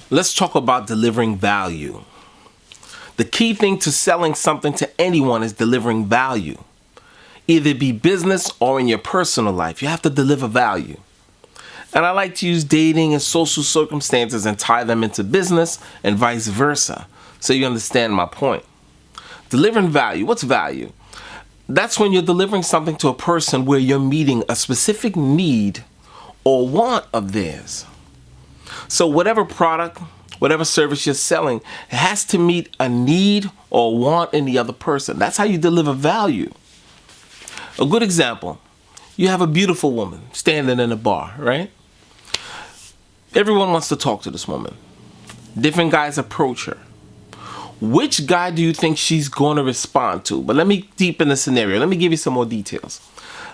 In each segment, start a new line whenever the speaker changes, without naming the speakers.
Let's talk about delivering value. The key thing to selling something to anyone is delivering value. Either it be business or in your personal life, you have to deliver value. And I like to use dating and social circumstances and tie them into business and vice versa, so you understand my point. Delivering value. What's value? That's when you're delivering something to a person where you're meeting a specific need or want of theirs. So whatever product, whatever service you're selling, it has to meet a need or want in the other person. That's how you deliver value. A good example, you have a beautiful woman standing in a bar, right? Everyone wants to talk to this woman. Different guys approach her. Which guy do you think she's going to respond to? But let me deepen the scenario. Let me give you some more details.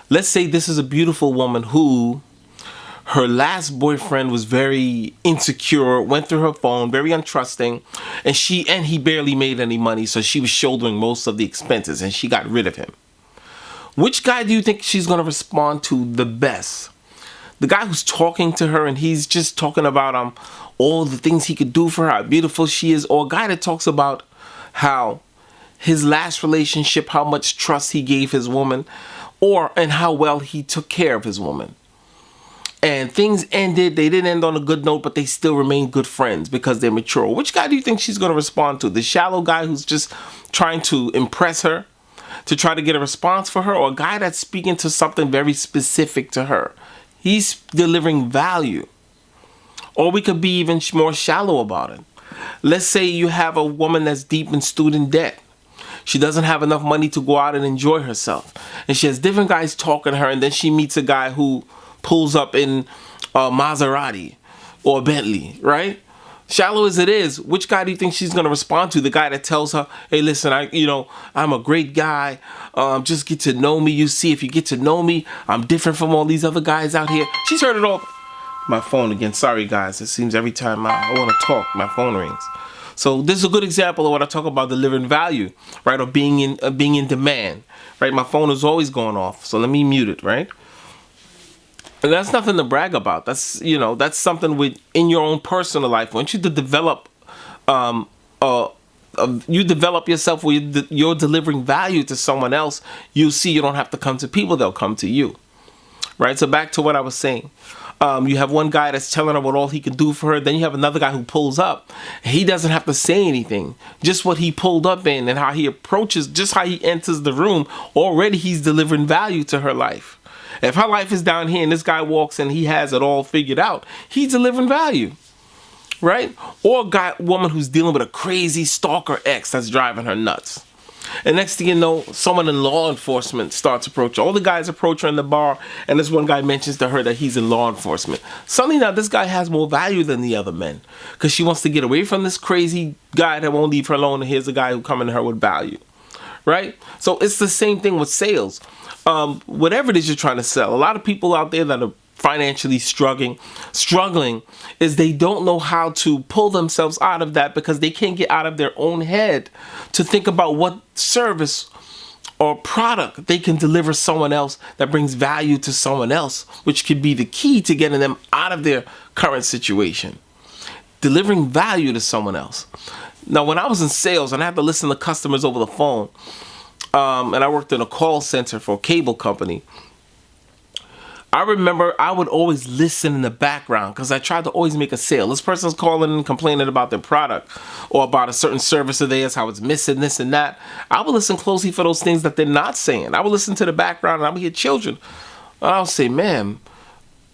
Let's say this is a beautiful woman who her last boyfriend was very insecure, went through her phone, very untrusting, and he barely made any money, so she was shouldering most of the expenses and she got rid of him. Which guy do you think she's going to respond to the best? The guy who's talking to her and he's just talking about all the things he could do for her, how beautiful she is, or a guy that talks about how his last relationship, how much trust he gave his woman, and how well he took care of his woman. And things ended, they didn't end on a good note, but they still remain good friends because they're mature. Which guy do you think she's going to respond to? The shallow guy who's just trying to impress her, to try to get a response for her, or a guy that's speaking to something very specific to her? He's delivering value. Or we could be even more shallow about it. Let's say you have a woman that's deep in student debt. She doesn't have enough money to go out and enjoy herself. And she has different guys talking to her, and then she meets a guy who pulls up in a Maserati or a Bentley, right? Shallow as it is, which guy do you think she's going to respond to? The guy that tells her, hey, listen, I'm a great guy. Just get to know me. You see, if you get to know me, I'm different from all these other guys out here. She's heard it all. My phone again. Sorry, guys. It seems every time I want to talk, my phone rings. So this is a good example of what I talk about delivering value, right? Or being in demand, right? My phone is always going off. So let me mute it, right? And that's nothing to brag about. That's something in your own personal life. I want you to develop, you develop yourself where you're delivering value to someone else. You see, you don't have to come to people; they'll come to you, right? So back to what I was saying. You have one guy that's telling her what all he can do for her. Then you have another guy who pulls up. He doesn't have to say anything. Just what he pulled up in and how he approaches, just how he enters the room. Already he's delivering value to her life. If her life is down here and this guy walks and he has it all figured out, he's delivering value, right? Or a woman who's dealing with a crazy stalker ex that's driving her nuts. And next thing you know, someone in law enforcement starts approaching. All the guys approach her in the bar, and this one guy mentions to her that he's in law enforcement. Suddenly now this guy has more value than the other men because she wants to get away from this crazy guy that won't leave her alone, and here's a guy who coming to her with value, right? So it's the same thing with sales. Whatever it is you're trying to sell, a lot of people out there that are financially struggling is they don't know how to pull themselves out of that because they can't get out of their own head to think about what service or product they can deliver someone else that brings value to someone else, which could be the key to getting them out of their current situation. Delivering value to someone else. Now, when I was in sales and I had to listen to customers over the phone, and I worked in a call center for a cable company, I remember I would always listen in the background because I tried to always make a sale. This person's calling and complaining about their product or about a certain service of theirs, how it's missing this and that. I would listen closely for those things that they're not saying. I would listen to the background and I would hear children. And I would say, ma'am,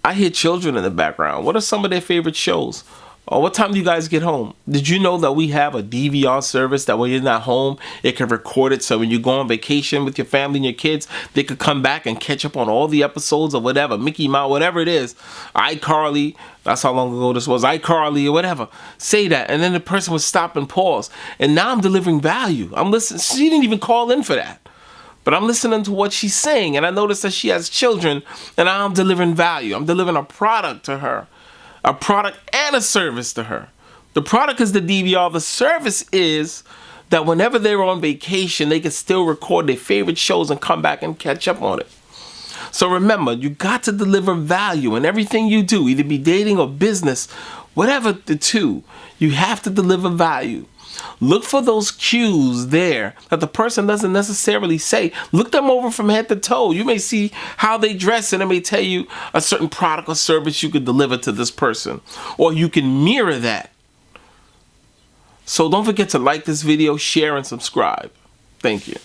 I hear children in the background. What are some of their favorite shows? Or what time do you guys get home? Did you know that we have a DVR service that when you're not home, it can record it so when you go on vacation with your family and your kids, they could come back and catch up on all the episodes or whatever, Mickey Mouse, whatever it is, iCarly, that's how long ago this was, iCarly or whatever. Say that, and then the person would stop and pause. And now I'm delivering value. I'm listening. She didn't even call in for that. But I'm listening to what she's saying, and I notice that she has children, and I'm delivering value. I'm delivering a product to her. A product and a service to her. The product is the DVR. The service is that whenever they're on vacation, they can still record their favorite shows and come back and catch up on it. So remember, you got to deliver value in everything you do, either be dating or business. Whatever the two, you have to deliver value. Look for those cues there that the person doesn't necessarily say. Look them over from head to toe. You may see how they dress, and it may tell you a certain product or service you could deliver to this person, or you can mirror that. So don't forget to like this video, share, and subscribe. Thank you.